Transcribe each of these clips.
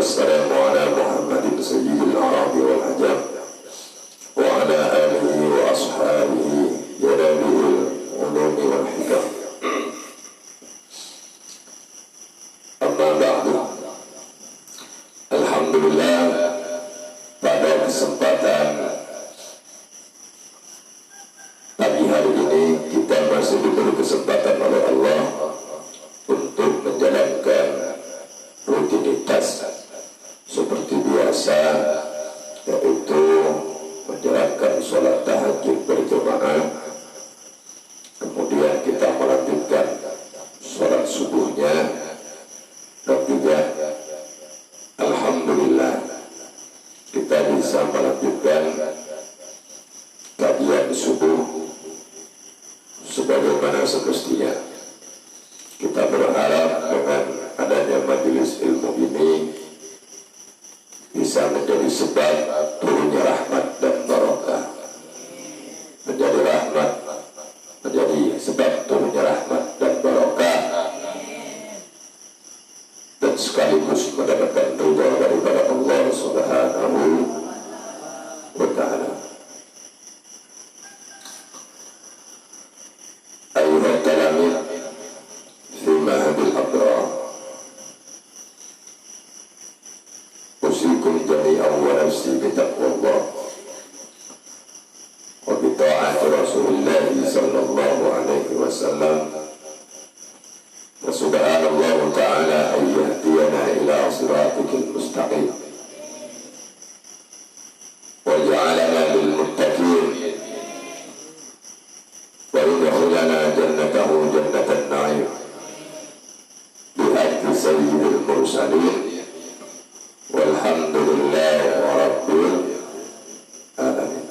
والسلام على محمد سيد الأعراب والعجم وعلى آله وأصحابه جلابه العلوم والحكم. Amma ba'du. Alhamdulillah, pada kesempatan pagi hari ini kita masih diberi kesempatan oleh Allah untuk menjalankan rutinitas seperti biasa, yaitu menjalankan sholat tahajud berjamaah, kemudian kita melanjutkan sholat subuhnya, dan juga alhamdulillah kita bisa melanjutkan kajian subuh sebagaimana semestinya. Kita berharap dengan adanya majelis ilmu ini bisa menjadi sebab turunnya rahmat dan barokah, menjadi rahmat, menjadi sebab turunnya rahmat dan barokah, dan sekaligus mendapatkan ridha daripada Allah Subhanahu wa Ta'ala. Ayuhat talamid fi mahadil abrar, usikum jami'an wa nafsi bitaqwallah wa bita'ati Rasulullah sallallahu alaihi wasallam. Subhanallah ta'ala ayyahdiyana ila siratikil mustaqim wa ja'alana lil muttaqin wa yudkhilana jannatahu jannatan na'im bihaqqi sayyidil mursalin walhamdulillahi rabbil alamin.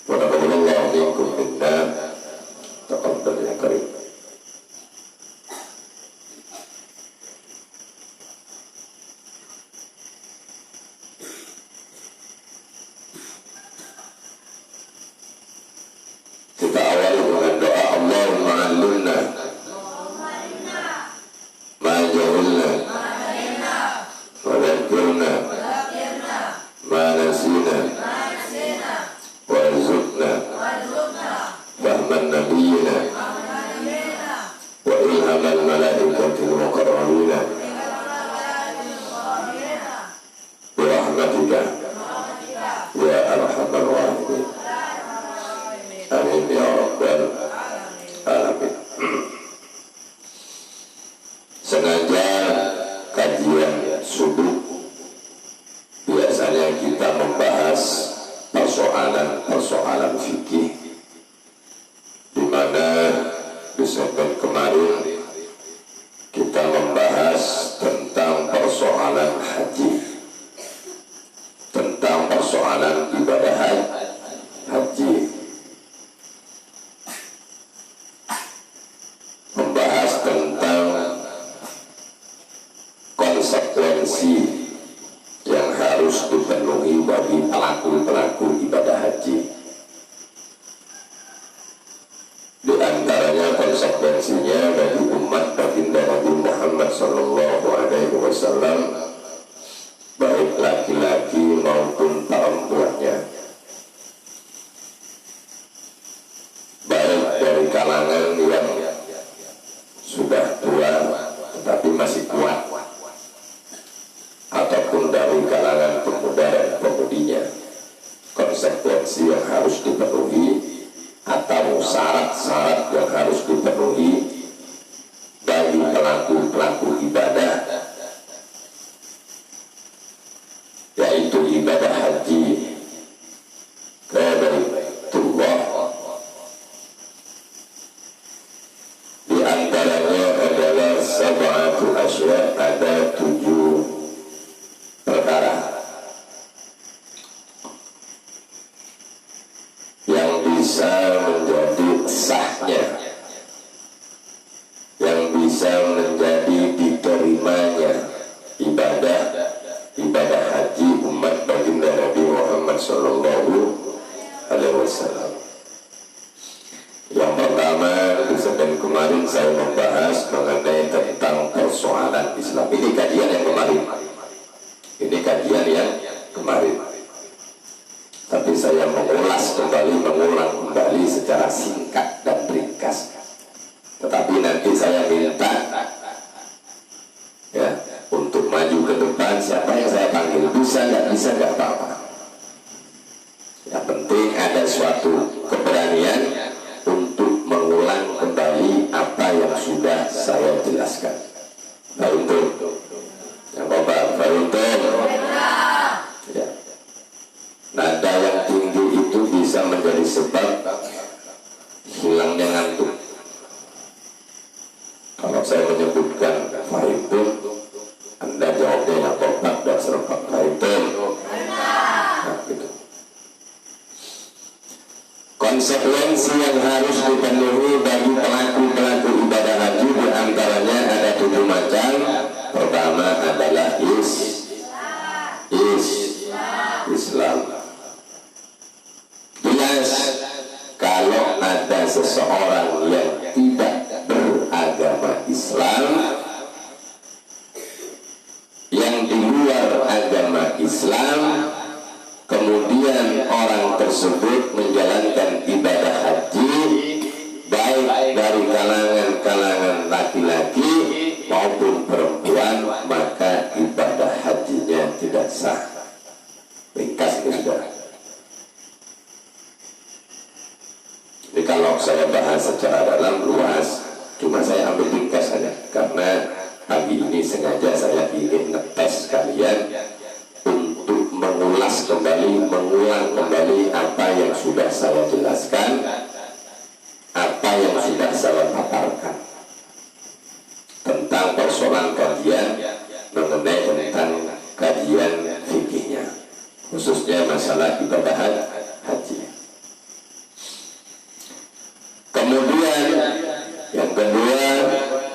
Wa taqabbalallahu minkum minna taqabbal ya karim. Kita awali dengan doa, Allahumma 'allimna ma jahilna wa dhakkirna ma nasina wa arzuqna fahman nabiyyina wa ilhamal malaikatil muqarrabina bi rahmatika ya arhamar rahimin. Amin ya rabbal alamin. Sengaja kajian subuh biasanya kita membahas persoalan fikih, di mana di segmen kemarin kita membahas tentang persoalan haji, tentang persoalan ibadah haji, membahas tentang konsekuensi yang harus dipenuhi bagi pelaku-pelaku ibadah haji. Di antaranya konsekuensinya bagi umat baginda Nabi Muhammad sallallahu alaihi wasallam, baik laki-laki maupun perempuannya, baik dari kalangan yang sudah tua tetapi masih kuat, ataupun dari kalangan pemuda dan pemudinya. Konsekuensi yang harus dipenuhi atau syarat-syarat yang harus dipenuhi bagi pelaku-pelaku ibadah, yaitu ibadah haji ke Baitullah. Di antaranya adalah sab'atu asya', ada 7 perkara yang bisa menjadi sahnya, yang bisa menjadi diterimanya ibadah haji umat baginda Nabi Muhammad sallallahu alaihi wasallam. Yang pertama, di Senin kemarin saya membahas mengenai tentang persoalan Islam. Ini kajian yang kemarin. Ini kajian yang kemarin. Tapi saya mengulang kembali secara singkat dan ringkas. Tetapi nanti saya minta ya untuk maju ke depan, siapa yang saya panggil, bisa nggak apa-apa. Yang penting ada suatu keberanian untuk mengulang kembali apa yang sudah saya jelaskan. Pak Untung, yang Bapak, Pak Untung, ya. Nada yang tinggi itu bisa menjadi sebab hilangnya ngantuk. Kalau saya menyebutkan Pak Untung, Anda jawabnya yang kompak dan serempak. Pak Untung, nah, gitu. Konsekuensi yang harus dipenuhi bagi pelaku-pelaku ibadah haji diantaranya ada 7 macam. Pertama adalah Islam. Jelas kalau ada seseorang yang tidak beragama Islam, yang di luar agama Islam, kemudian orang tersebut menjalankan ibadah haji, baik dari kalangan laki-laki maupun perempuan, maka ibadah hajinya tidak sah. Ringkas ini sudah. Jadi kalau saya bahas secara dalam luas, cuma saya ambil ringkas saja, karena pagi ini sengaja saya ingin ngetes kalian untuk mengulang kembali apa yang sudah saya jelaskan, apa yang sudah saya paparkan tentang persoalan kajian mengenai tentang kajian fikihnya, khususnya masalah ibadah haji. Kemudian yang kedua,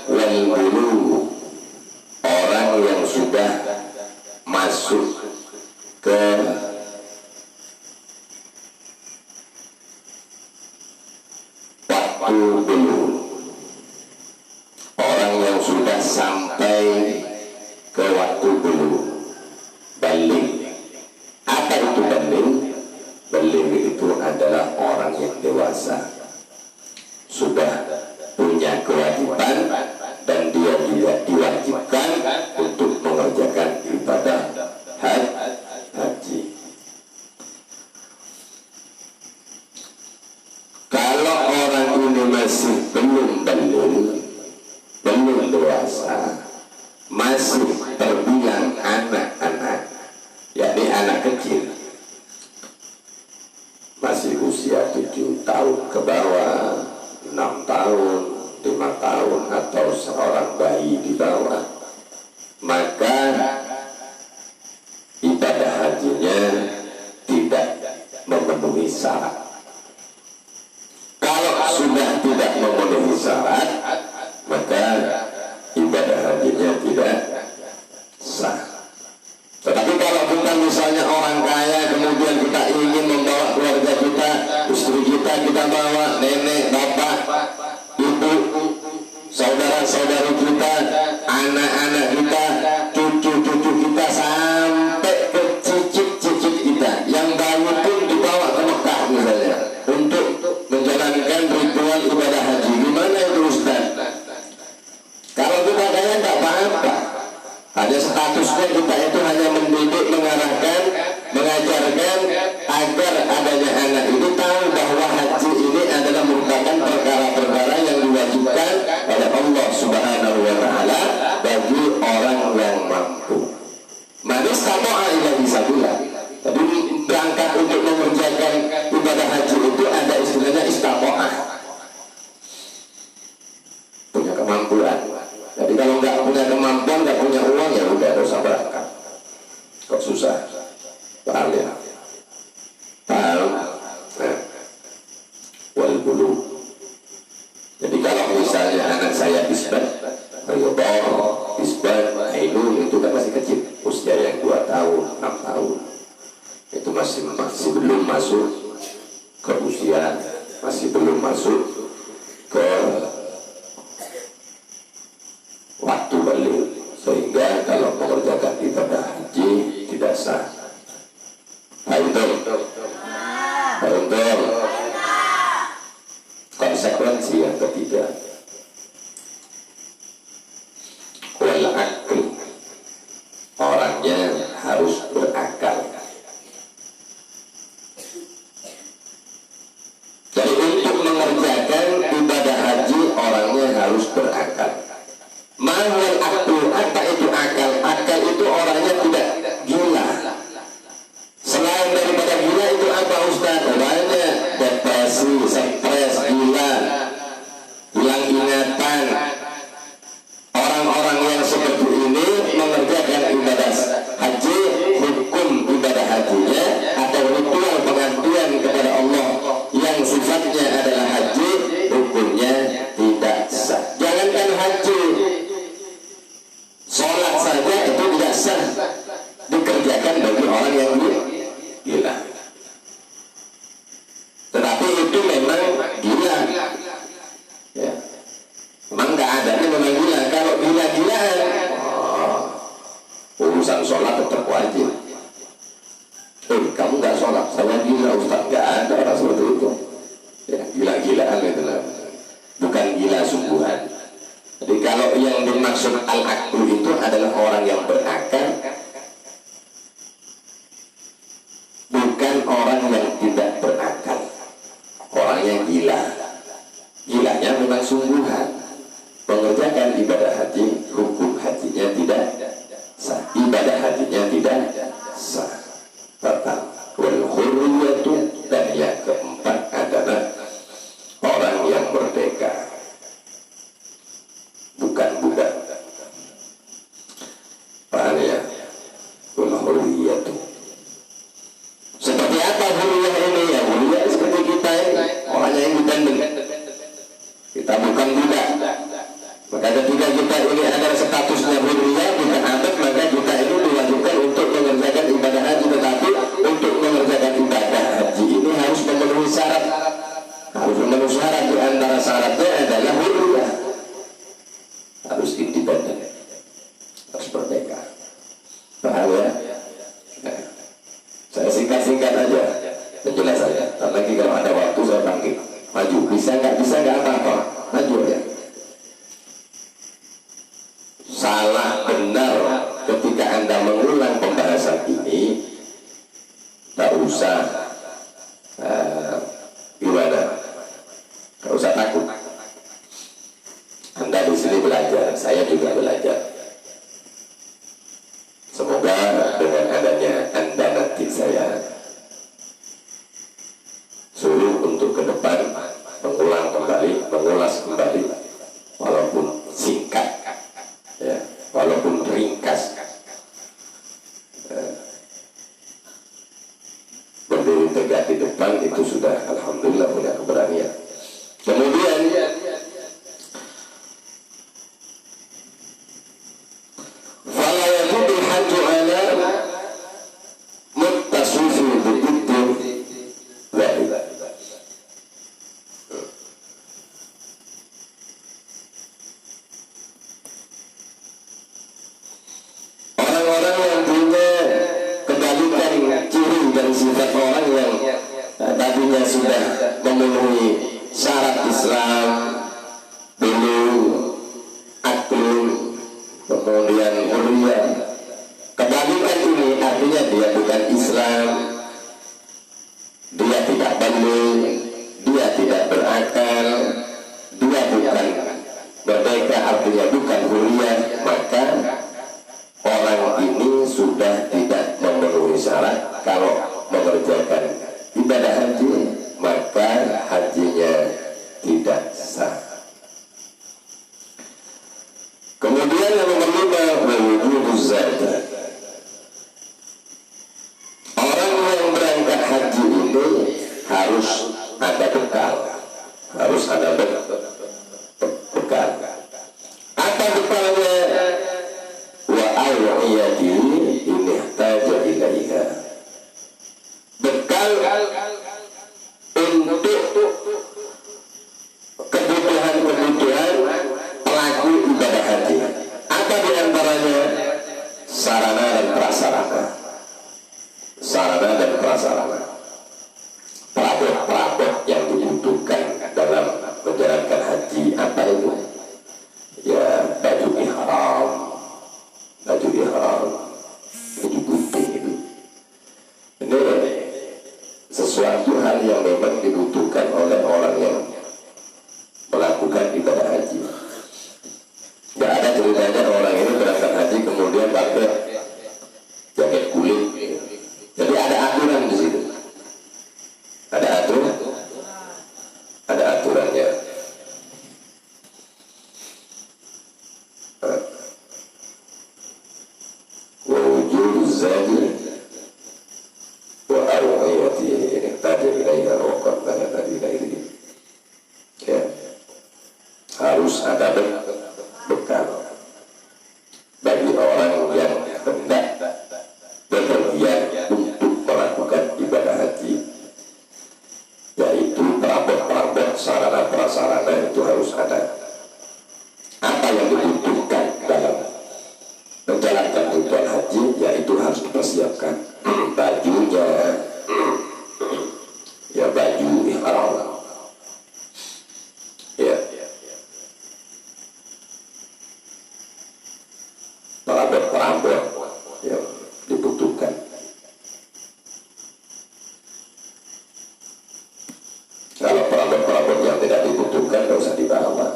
wal bulu, orang yang sudah masuk ke waktu dulu, orang yang sudah sampai ke waktu dulu, balik. Apa itu balik? Balik itu adalah orang yang dewasa, sudah punya kewajiban dan dia tidak diwajibkan untuk mengerjakan ibadah haji. Kalau orang ini masih belum dewasa, masih terbilang anak-anak, yakni anak kecil, masih usia 7 tahun ke bawah, 6 tahun, 5 tahun, atau seorang bayi di bawah, maka ibadah hajinya tidak memenuhi syarat. Kalau sudah tidak memenuhi syarat, maka ibadah hajinya tidak sah. Tetapi kalau kita misalnya orang kaya, kemudian kita ingin membawa keluarga kita, istri kita bawa, nenek, bapak, ibu, saudara-saudari kita, anak-anak kita, cucu-cucu kita, sampai ke cicit-cicit kita, yang baru pun dibawa ke Mekah misalnya, untuk menjalankan ritual ibadah haji. Gimana itu Ustaz? Kalau kita kaya tidak apa-apa, ada statusnya kita itu hanya mendidik, mengarahkan, mengajarkan agar adanya anak itu tahu bahwa haji ini adalah merupakan perkara-perkara yang diwajibkan oleh Allah Subhanahu wa Ta'ala bagi orang yang mampu. Manis tamo'a ila bisabillah. Jadi berangkat untuk mengerjakan ibadah haji itu ada istilahnya istamo'ah, punya kemampuan. Jadi kalau nggak punya kemampuan, nggak punya uang, ya udah dosa berangkat. Kok susah? Paham ya? Paham? Nah, wal bulu. Jadi kalau misalnya anak saya isbat, ainun, itu kan masih kecil, usia yang 2 tahun, 6 tahun, itu masih belum masuk ke usia masih belum masuk ke waktu balik, sehingga kalau mengerjakan ibadah haji tidak sah. Untuk konsekuensi yang ketiga, wal aql, orangnya harus berakal. Jadi untuk mengerjakan ibadah haji orangnya harus berakal. Mahal aql, apa itu akal? Akal itu orangnya tidak gila. Selain daripada gila itu apa Ustaz? Banyak, depresi, stres, gila, hilang ingatan. Orang-orang yang seperti ini mengerjakan ibadah haji, hukum ibadah hajinya atau ritual pengabdian kepada Allah yang sifatnya adalah haji, hukumnya tidak sah. Jangankan haji, sholat saja itu tidak sah dikerjakan bagi orang yang gila. Tetapi itu memang gila, ya. Memang keadaannya memang gila. Kalau gila-gilaan, urusan sholat tetap wajib. Kamu nggak sholat, saya gila Ustaz. Nggak ada orang seperti itu, ya. Gila-gilaan itu lah, bukan gila sungguhan. Jadi kalau yang dimaksud al-aqlu itu adalah orang yang berakal, bukan orang yang tidak berakal. Orang yang gila, gilanya memang sungguhan. Mengerjakan ibadah haji, hukum hajinya tidak sah, ibadah hajinya tidak sah, batal. Wal hurriyatu, dan yang keempat adalah orang yang merdeka, bukan budak. Paham ya? Wal hurriyatu. Seperti apa hurriyah ini? Ya hurriyah seperti kita ini, orang yang independen. Kita bukan budak. Maka ketika kita ini adalah statusnya hurriyah, bukan abad, maka kita ini diwajibkan untuk mengerjakan ibadah haji. Tetapi untuk mengerjakan ibadah haji ini harus memenuhi syarat. Harus memenuhi syarat. Di antara syaratnya adalah hurriyah, harus independen, harus merdeka. Paham ya? Nah, saya singkat-singkat aja penjelasannya. Lagi kalau ada waktu saya panggil. Maju, bisa nggak apa-apa, maju ya. Salah benar ketika Anda mengulang pembahasan ini, tak usah gimana, tak usah takut. Anda di sini belajar, saya juga belajar. Semoga dengan adanya Anda nanti saya suruh untuk ke depan mengulang kembali, mengulas kembali, walaupun singkat, ya, walaupun ringkas. Berdiri tegak di depan itu sudah alhamdulillah punya keberanian. Kemudian fala yajibu hajju ala muttasifi bididdin dzalik. Orang-orang yang punya kebalikan ciri dan sifat orang yang tadinya sudah memenuhi syarat Islam dulu, aklul, kemudian hurriyah. Kebalikan ini artinya dia bukan Islam, dia tidak balik, dia tidak berakal, dia bukan merdeka, artinya bukan hurriyah. Maka orang ini sudah tidak memenuhi syarat. Kalau mengerjakan ibadah haji, maka hajinya tidak sah. Kemudian yang nomor 5, wujubuz zakat. Orang yang berangkat haji ini harus ada bekal, harus ada bekal. Apa bekalnya? Wa awiyati in ihtaja ilaiha. Bekal untuk harus ada bekal bagi orang yang hendak berpergian untuk melakukan ibadah haji, yaitu perabot-perabot sarana prasarana itu harus ada. Apa yang dibutuhkan dalam menjalankan ritual haji, yaitu harus dipersiapkan bajunya, ya baju ihram, ya perabot-perabot yang dibutuhkan. Kalau perabot-perabot yang tidak dibutuhkan tidak usah dibawa.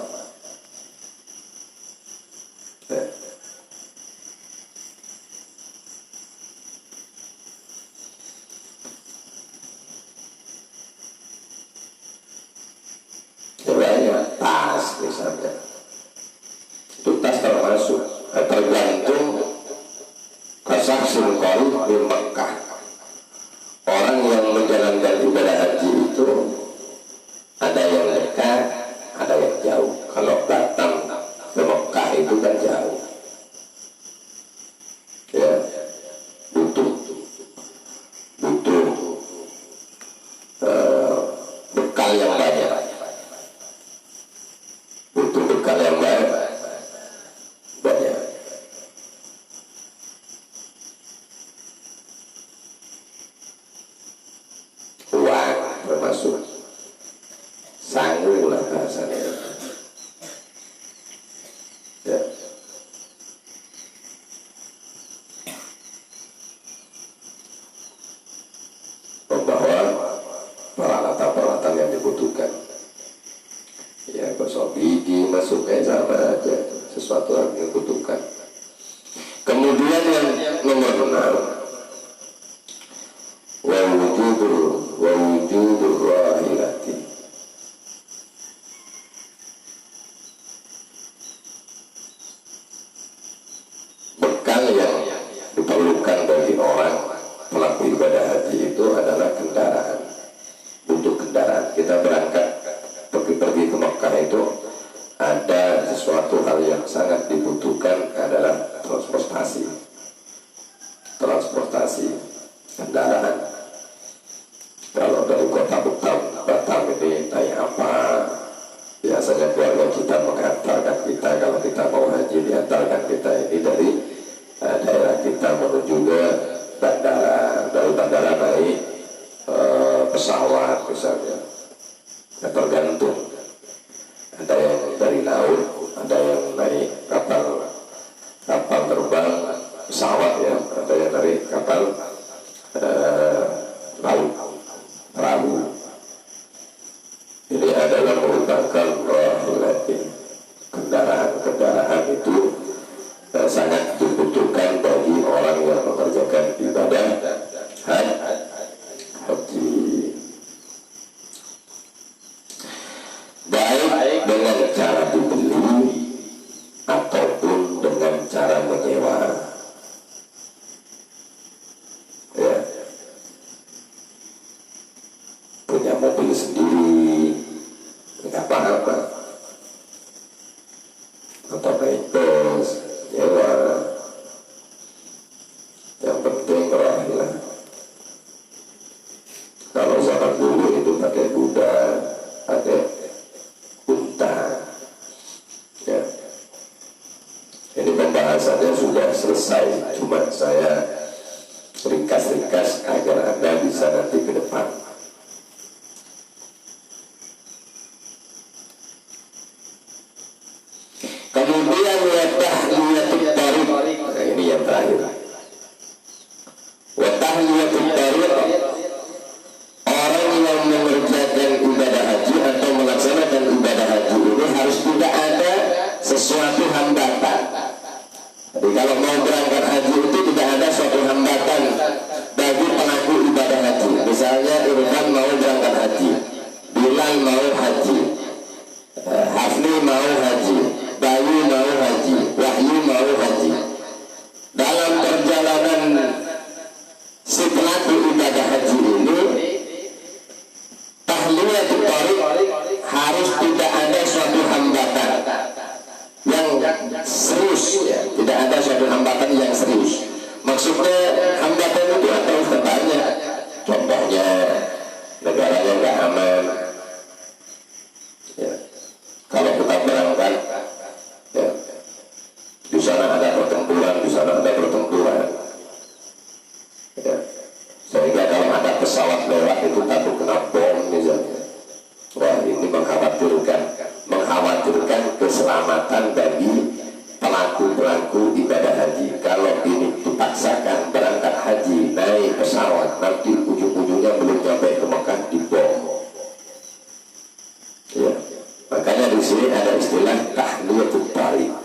Tas misalnya, itu tas termasuk, tergantung kasahsul qaul di Mekah. Orang yang menjalankan ibadah haji itu ada yang dekat, ada yang jauh. Kalau datang ke Mekah itu kan jauh, ya butuh bekal yang banyak. Bekal yang banyak. Uang termasuk, sangu lah bahasanya, ya. Membawa peralatan-peralatan yang dibutuhkan. Ya, gosok gigi masuknya sama aja, sesuatu yang dibutuhkan. Kemudian yang nomor 6, wa wujudul rahilati. Bekal yang diperlukan bagi orang pelaku ibadah haji itu adalah kendaraan. Untuk kendaraan, kita berangkat pergi ke Mekah itu ada sesuatu hal yang sangat dibutuhkan adalah transportasi kendaraan. Kalau dari kota Batam ini naik apa? Biasanya keluarga kita mengantarkan kita, kalau kita mau haji diantarkan kita ini dari daerah kita menuju ke bandara, dari bandara naik pesawat misalnya. Ya, tergantung, ada yang dari laut, ada yang naik kapal terbang, pesawat, ya, ada yang dari kapal laut, perahu. Ini adalah merupakan kendaraan itu sangat dibutuhkan bagi orang yang mengerjakan ibadah haji. Baik dengan cara dibeli ataupun dengan cara menyewa, ya. Punya mobil sendiri nggak apa-apa, atau naik bus, nyewa, yang penting rahilah. Kalau zaman dulu itu pakai kuda, pakai unta, ya. Ini pembahasannya sudah selesai, cuma saya ringkas-ringkas agar Anda bisa nanti ke depan. Kemudian tahliyatul tarik, nah ini yang terakhir. Tahliyatul tarik, orang yang mengerjakan ibadah haji atau melaksanakan ibadah haji ini harus tidak ada sesuatu hambatan. Jadi kalau mau berangkat haji itu tidak ada suatu hambatan bagi pelaku ibadah haji. Misalnya Irfan mau berangkat haji, Bilal mau haji, Hafni mau haji, Bayu mau haji, Wahyu mau haji. Dalam perjalanan si pelaku ibadah haji ini, tahliyatul tarik harus tidak ada suatu hambatan. keselamatan bagi pelaku-pelaku ibadah haji. Kalau ini dipaksakan berangkat haji naik pesawat, nanti ujung-ujungnya belum sampai ke Mekah dibom. Ya, makanya di sini ada istilah tahliyatul tariq.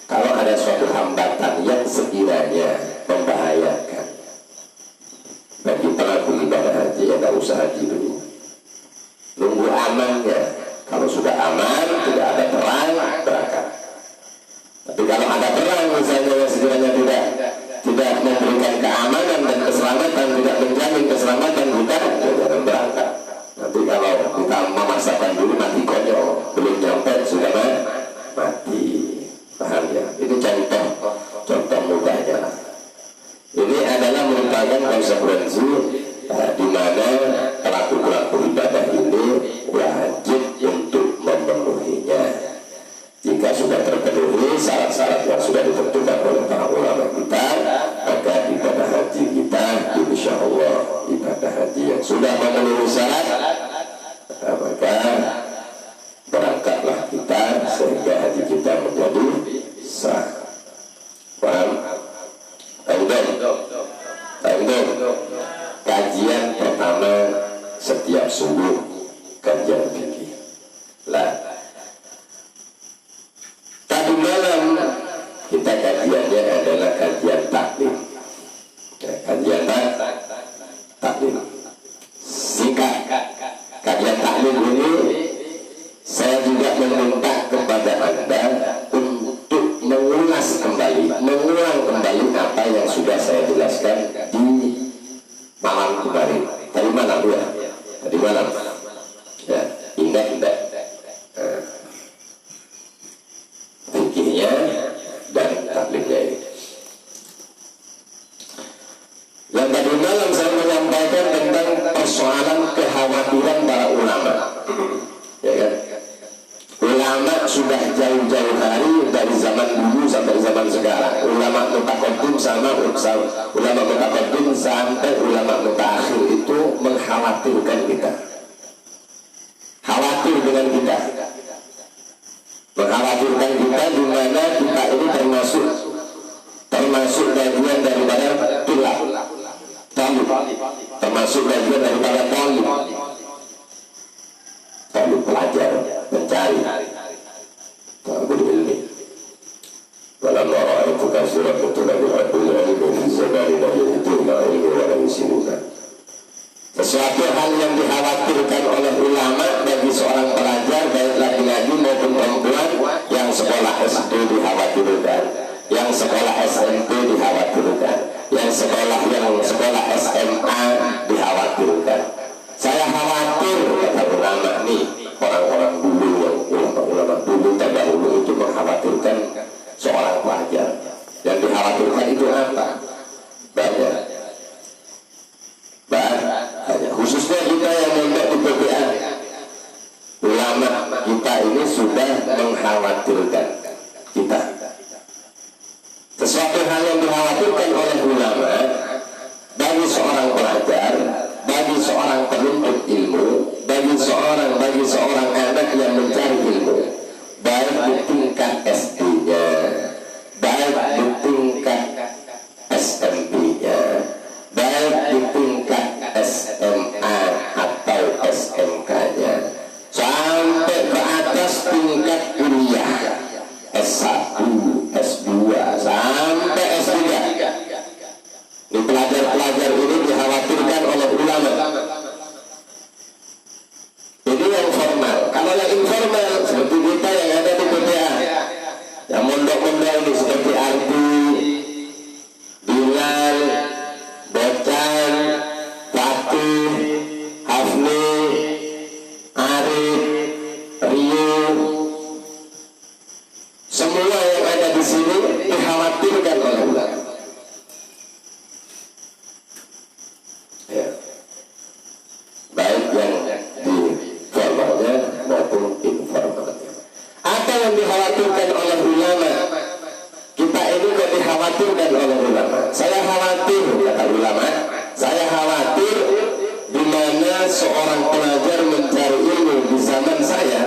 Kalau ada suatu hambatan yang sekiranya membahayakan bagi pelaku ibadah haji, ya tidak usah haji dulu, nunggu amannya. Kalau sudah aman, tidak ada perang, berangkat. Tapi kalau ada perang misalnya yang sekiranya tidak memberikan keamanan dan keselamatan, tidak menjamin keselamatan kita, ya jangan berangkat. Nanti kalau kita memaksakan dulu mati konyol, belum nyampe sudah mati. Paham ya? Itu contoh mudahnya. Ini adalah merupakan konsekuensi di mana pelaku-pelaku ibadah ini wajib untuk memenuhinya. Jika sudah terpenuhi syarat-syarat yang sudah ditentukan oleh para ulama kita, maka ibadah haji kita, insya Allah ibadah haji yang sudah memenuhi syarat, maka berangkatlah kita sehingga haji kita menjadi sah. Paham? Kajian pertama setiap subuh, kajian fikih. Tadi malam kita kajiannya adalah kajian taklim. Kajian taklim singkat. Kajian taklim ini saya juga meminta kepada Anda untuk mengulang kembali apa yang sudah saya jelaskan di malam kemarin. Tadi malam ya, tadi malam. Ya, indah. Fikihnya dan taklimnya ini. Yang tadi malam saya menyampaikan tentang persoalan kekhawatiran para ulama. Ya kan? Ulama sudah jauh-jauh hari dari zaman dulu sampai zaman sekarang. Ulama mutaqaddim sama ulama mutaqaddim sampai ulama mutaakhir itu mengkhawatirkan kita. Khawatir dengan kita. Mengkhawatirkan kita di mana kita ini termasuk bagian daripada tulab. Termasuk bagian daripada talib pelajar, mencari talibul ilmi. Walamma ra'aytu katsiran min talabil ilmi fi zamanina yahduna ilmi wa la yusiruka. Sesuatu hal yang dikhawatirkan oleh ulama bagi seorang pelajar, baik laki-laki maupun perempuan, yang sekolah SD dikhawatirkan, yang sekolah SMP dikhawatirkan, yang sekolah SMA dikhawatirkan. Saya khawatir, kata ulama nih, orang-orang dulu yang ulama dulu terdahulu itu mengkhawatirkan seorang pelajar. Yang dikhawatirkan itu apa? Banyak. Khususnya kita yang mondok di PPA, ulama kita ini sudah mengkhawatirkan kita. Sesuatu hal yang dikhawatirkan oleh ulama bagi seorang pelajar, bagi seorang penuntut ilmu, bagi seorang anak yang mencari ilmu, baik di tingkat SD-nya, baik di tingkat SMP-nya, baik di tingkat SMA atau SMK-nya, sampai ke atas tingkat kuliah S1, S2, sampai S3. Ini pelajar-pelajar ini dikhawatirkan oleh ulama. Ini yang formal. Kalau yang informal seperti kita yang ada di PPA, yang mondok-mondok ini seperti Ardi, Bilal, Bocan, Fatih, Hafni, Arif, Rio, semua yang ada di sini dikhawatirkan oleh ulama. Ya. Baik yang di formalnya maupun informalnya. Apa yang dikhawatirkan oleh ulama? Kita ini kok dikhawatirkan oleh ulama? Saya khawatir, kata ulama, saya khawatir di mana seorang pelajar mencari ilmu di zaman saya,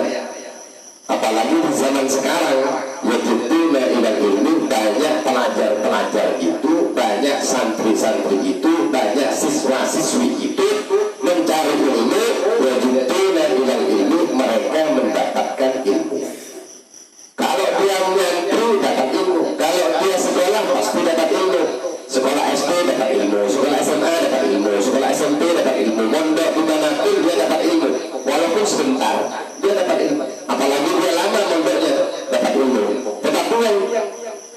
apa apalagi di zaman sekarang yaitu ilal ilmi, banyak pelajar-pelajar itu, banyak santri-santri itu, banyak siswa-siswi itu mencari ilmu, yaitu ilal ilmi, mereka mendapatkan ilmu. Kalau dia menyantri dapat ilmu, kalau dia sekolah pasti dapat ilmu. Sekolah SD dapat ilmu, sekolah SMA dapat ilmu, sekolah SMP dapat ilmu, mondok dimanapun dia dapat ilmu, walaupun sebentar dia dapat ilmu. Apalagi dia lama mondoknya dapat ilmu. Tetapi yang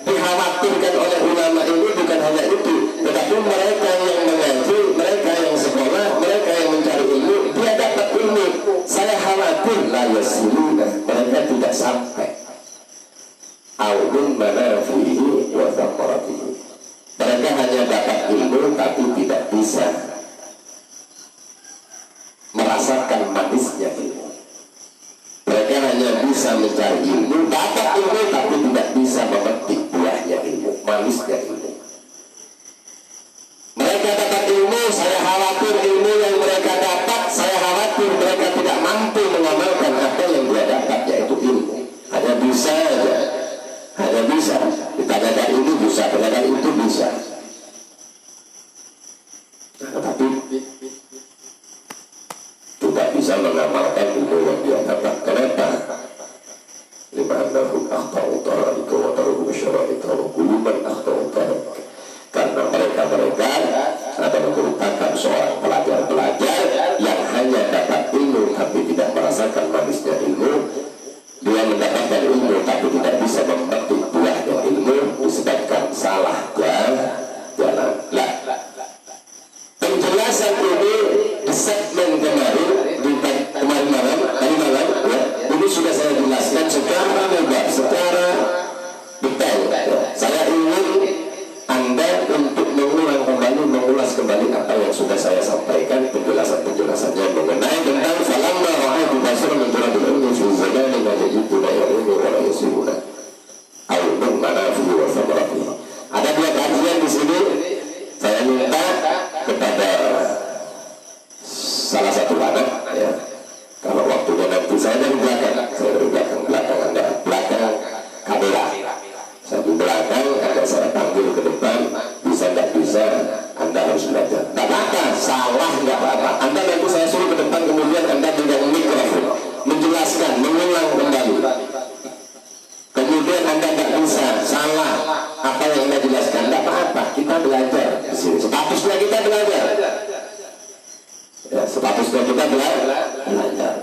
dikhawatirkan oleh ulama ini bukan hanya itu, tetapi mereka yang mengaji, mereka yang sekolah, mereka yang mencari ilmu, dia dapat ilmu. Saya khawatir la yasiluna, mereka tidak sampai aulun manafihi wa thamaratihi. Mereka hanya dapat ilmu tapi tidak bisa merasakan manisnya ilmu. Mereka hanya bisa mencari ilmu, dapat ilmu tapi tidak bisa memetik buahnya ilmu, manisnya ilmu. Mereka dapat ilmu, saya khawatir ilmu yang mereka dapat, saya khawatir mereka tidak mampu mengamalkan apa yang dia dapat, yaitu ilmu. Hanya bisa saja, hanya bisa ditanyakan ini bisa, ditanyakan itu bisa, tetapi tidak bisa mengamalkan ilmu yang dia dapat. Kenapa? Lima annahu akhtau tarika wa taruhu syara'ika wa kuluman akhtau tarika. Karena mereka adalah merupakan seorang pelajar-pelajar yang hanya dapat ilmu tapi tidak merasakan manisnya ilmu. Dia mendapatkan ilmu tapi tidak bisa memetik buahnya ilmu, disebabkan salah jalan. Penjelasan ini di segmen kemarin, kemarin malam, ya, ini sudah saya jelaskan secara mudah, secara detail. Saya ingin Anda untuk mengulas kembali apa yang sudah saya sampaikan, penjelasannya mengenai tentang falamma ra'aytu basara min turadil ilmi fi zamani ma yajiduna ya'ilmu wa la yasiruna aw min manafihi wa thamaratihi. Ada dua kajian di sini. Saya minta kepada salah satu anak, ya, kalau waktunya nanti saya dari belakang Anda belakang kamera, saya di belakang, ada saya panggil ke depan, bisa nggak bisa Anda harus belajar. Tak apa, salah nggak apa-apa. Anda nanti saya suruh ke depan, kemudian Anda pegang mikrofon, menjelaskan, mengulang kembali. Kemudian Anda nggak bisa, salah apa yang Anda jelaskan, nggak apa-apa, kita belajar di sini. Statusnya kita belajar. Ya, statusnya kita belajar.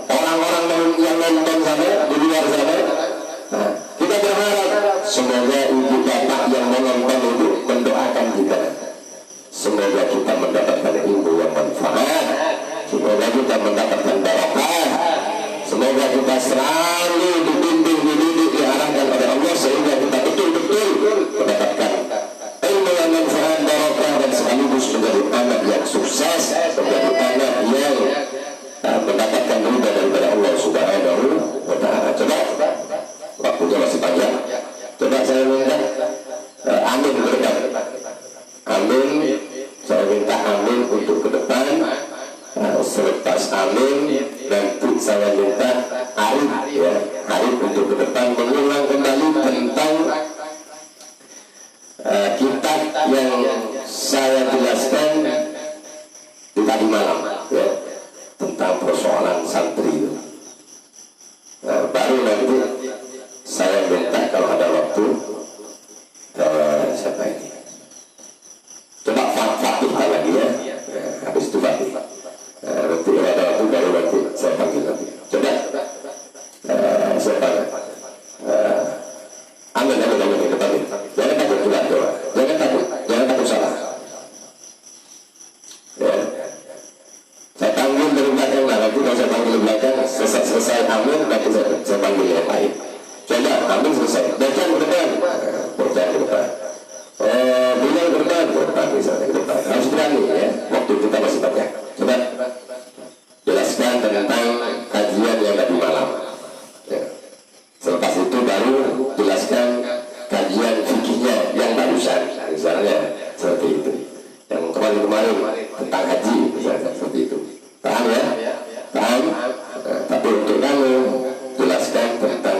Orang-orang yang nonton sana, di luar sana, nah, kita berharap semoga ibu bapak yang menonton itu mendoakan kita. Semoga kita mendapatkan ilmu yang manfaat, semoga kita mendapatkan barokah, semoga kita selalu dibimbing, dididik, diarahkan oleh Allah sehingga kita betul-betul mendapatkan ilmu yang manfaat, barokah, dan sekaligus menjadi anak yang sukses, menjadi anak yang mendapatkan ridha daripada Allah Subhanahu wa Ta'ala. Coba, waktunya masih panjang. Coba saya minta amin ke depan. Amin, saya minta amin untuk ke depan. Selepas amin, nanti saya minta Arif, ya, Arif untuk ke depan mengulang kembali tentang kitab yang saya jelaskan di tadi malam, ya, tentang persoalan santri itu. Nah, baru nanti saya minta kalau ada waktu siapa ini? Coba Fatih lagi, ya. Habis itu Fatih. Nanti kalau ada waktu baru nanti saya panggil lagi. Coba siapa? Amin ke depan. Jangan takut juga, coba. Jangan takut salah. Ya. Saya panggil dari belakang lah, nanti kalau saya panggil dari belakang, selesai amin, nanti saya panggil yang lain. Coba, amin selesai. Baca ke depan. Bilang ke depan, misalnya ke depan. Harus berani, ya. Waktu kita masih banyak. Coba jelaskan tentang kajian yang tadi malam. Ya. Selepas itu baru jelaskan kajian fikihnya yang barusan, misalnya seperti itu. Yang kemarin tentang haji, misalnya seperti itu. Paham, ya? Paham? Tapi untuk kamu jelaskan tentang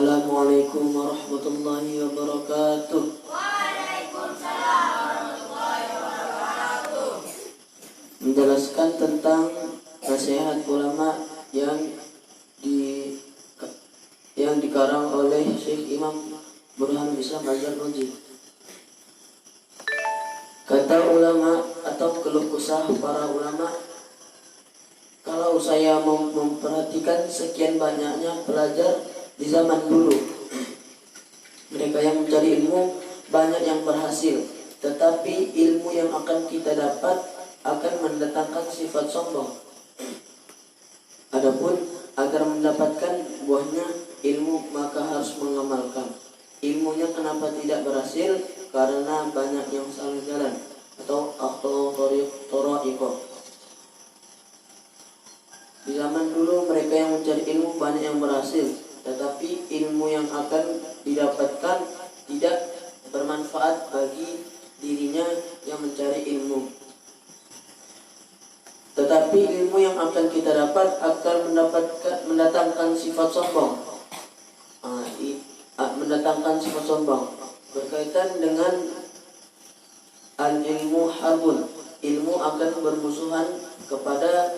Assalamualaikum warahmatullahi wabarakatuh. Menjelaskan tentang nasihat ulama yang dikarang oleh Syekh Imam Burhanul Islam Az-Zarnuji. Kata ulama atau keluh kesah para ulama, kalau saya memperhatikan sekian banyaknya pelajar di zaman dulu, mereka yang mencari ilmu banyak yang berhasil, tetapi ilmu yang akan kita dapat akan mendatangkan sifat sombong. Adapun agar mendapatkan buahnya ilmu maka harus mengamalkan. Ilmunya kenapa tidak berhasil? Karena banyak yang salah jalan atau toroiko. Di zaman dulu mereka yang mencari ilmu banyak yang berhasil, tetapi ilmu yang akan didapatkan tidak bermanfaat bagi dirinya yang mencari ilmu. Tetapi ilmu yang akan kita dapat akan mendatangkan sifat sombong. Mendatangkan sifat sombong berkaitan dengan al-ilmu harbun. Ilmu akan bermusuhan kepada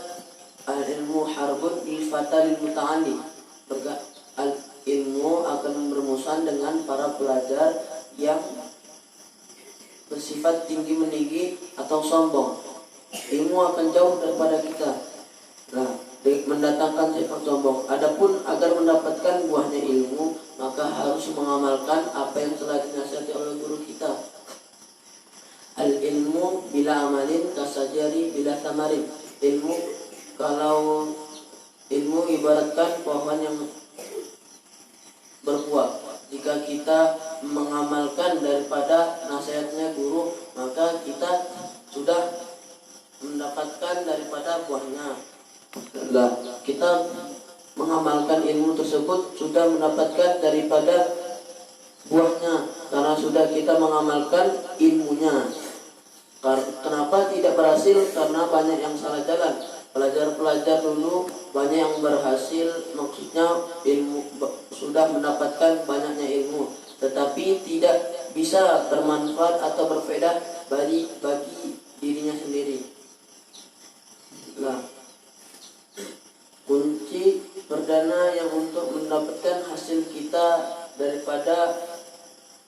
al-ilmu harbun lil fatal muta'allim. Ilmu akan bermusuhan dengan para pelajar yang bersifat tinggi meninggi atau sombong. Ilmu akan jauh daripada kita. Nah, mendatangkan sifat sombong. Adapun agar mendapatkan buahnya ilmu, maka harus mengamalkan apa yang telah dinasihati oleh guru kita. Al-ilmu bila amalin kasajari bila tamarin. Kalau ilmu ibaratkan pohon yang berbuah. Jika kita mengamalkan daripada nasihatnya guru, maka kita sudah mendapatkan daripada buahnya. Nah, kita mengamalkan ilmu tersebut sudah mendapatkan daripada buahnya, karena sudah kita mengamalkan ilmunya. Kenapa tidak berhasil? Karena banyak yang salah jalan. Pelajar-pelajar dulu banyak yang berhasil, maksudnya ilmu sudah mendapatkan banyaknya ilmu, tetapi tidak bisa bermanfaat atau berfaedah bagi dirinya sendiri. Nah, kunci perdana yang untuk mendapatkan hasil kita daripada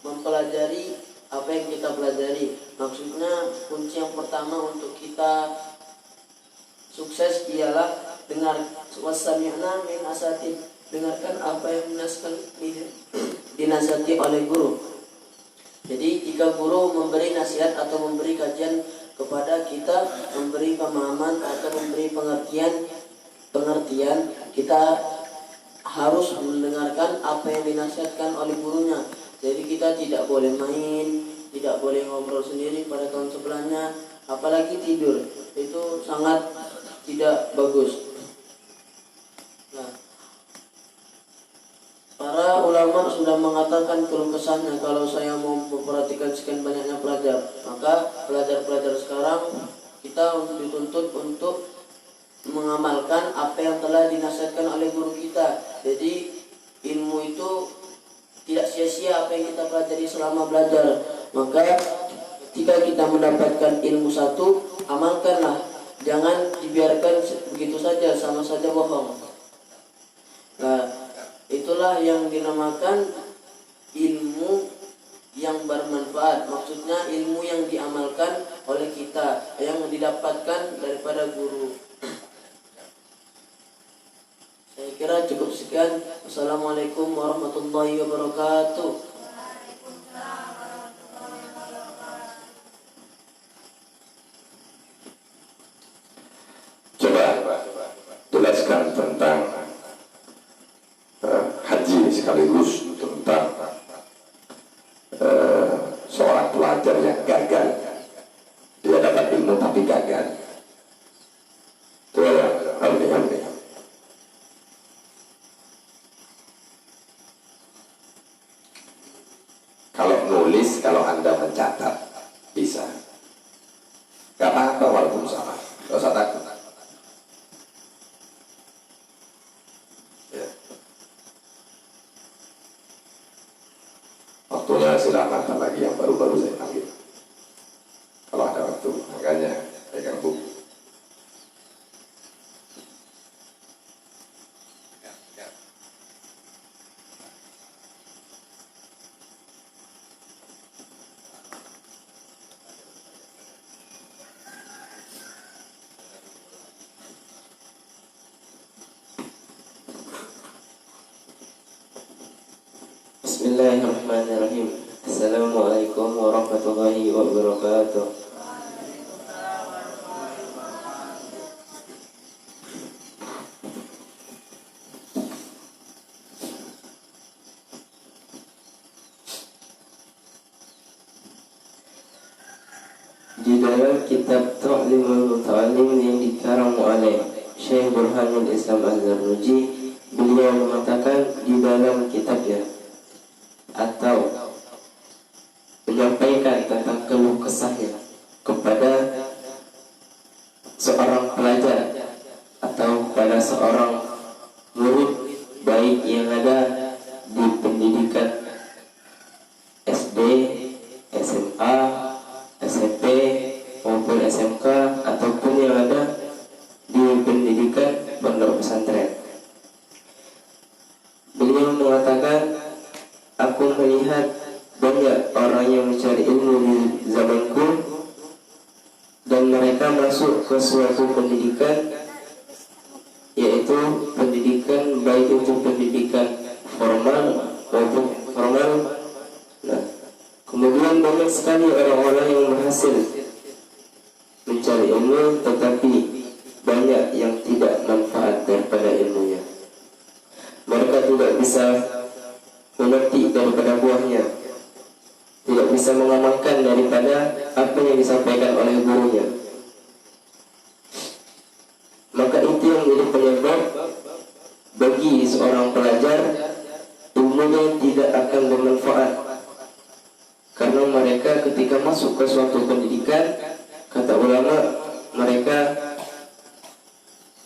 mempelajari apa yang kita pelajari, maksudnya kunci yang pertama untuk kita sukses ialah dengar wasami'na min asatid, dengarkan apa yang dinasihati oleh guru. Jadi jika guru memberi nasihat atau memberi kajian kepada kita, memberi pemahaman atau memberi pengertian, kita harus mendengarkan apa yang dinasihatkan oleh gurunya. Jadi kita tidak boleh main, tidak boleh ngobrol sendiri pada kawan sebelahnya, apalagi tidur. Itu sangat tidak bagus. Nah, para ulama sudah mengatakan keluh kesahnya, kalau saya mau memperhatikan sekian banyaknya pelajar, maka pelajar-pelajar sekarang kita dituntut untuk mengamalkan apa yang telah dinasihatkan oleh guru kita. Jadi ilmu itu tidak sia-sia apa yang kita pelajari selama belajar. Maka ketika kita mendapatkan ilmu satu, amalkanlah. Jangan dibiarkan begitu saja, sama saja bohong. Nah, itulah yang dinamakan ilmu yang bermanfaat. Maksudnya ilmu yang diamalkan oleh kita, yang didapatkan daripada guru. Saya kira cukup sekian. Assalamualaikum warahmatullahi wabarakatuh. Coba jelaskan tentang haji sekaligus tentang seorang pelajar yang gagal. Dia dapat ilmu tapi gagal. Kalau nulis, kalau Anda mencatat, bisa. Gak apa-apa walaupun salah. Gak usah takut. Ya. keselamatan lagi yang baru-baru saya panggil. Kalau ada waktu, makanya pegang buku. Bismillahirrahmanirrahim. Assalamualaikum warahmatullahi wabarakatuh. Di dalam kitab Ta'limul Muta'allim yang dikarang oleh Syekh Burhanul Islam Az-Zarnuji, beliau mengatakan di dalam kitabnya atau menyampaikan tentang keluh kesahnya kepada seorang pelajar atau kepada seorang murid, baik yang ada di pendidikan SD, SMA, SMP maupun SMK, ataupun yang ada di pendidikan pondok pesantren. Beliau mengatakan, aku melihat banyak orang yang mencari ilmu di zamanku, dan mereka masuk ke suatu pendidikan, yaitu pendidikan, baik itu pendidikan formal maupun formal. Nah, kemudian banyak sekali orang-orang yang berhasil mencari ilmu, tetapi banyak yang tidak manfaat daripada ilmunya. Mereka tidak bisa mengerti daripada buahnya, tidak bisa mengamalkan daripada apa yang disampaikan oleh gurunya. Maka itu yang menjadi penyebab bagi seorang pelajar, ilmunya tidak akan bermanfaat. Karena mereka ketika masuk ke suatu pendidikan, kata ulama, mereka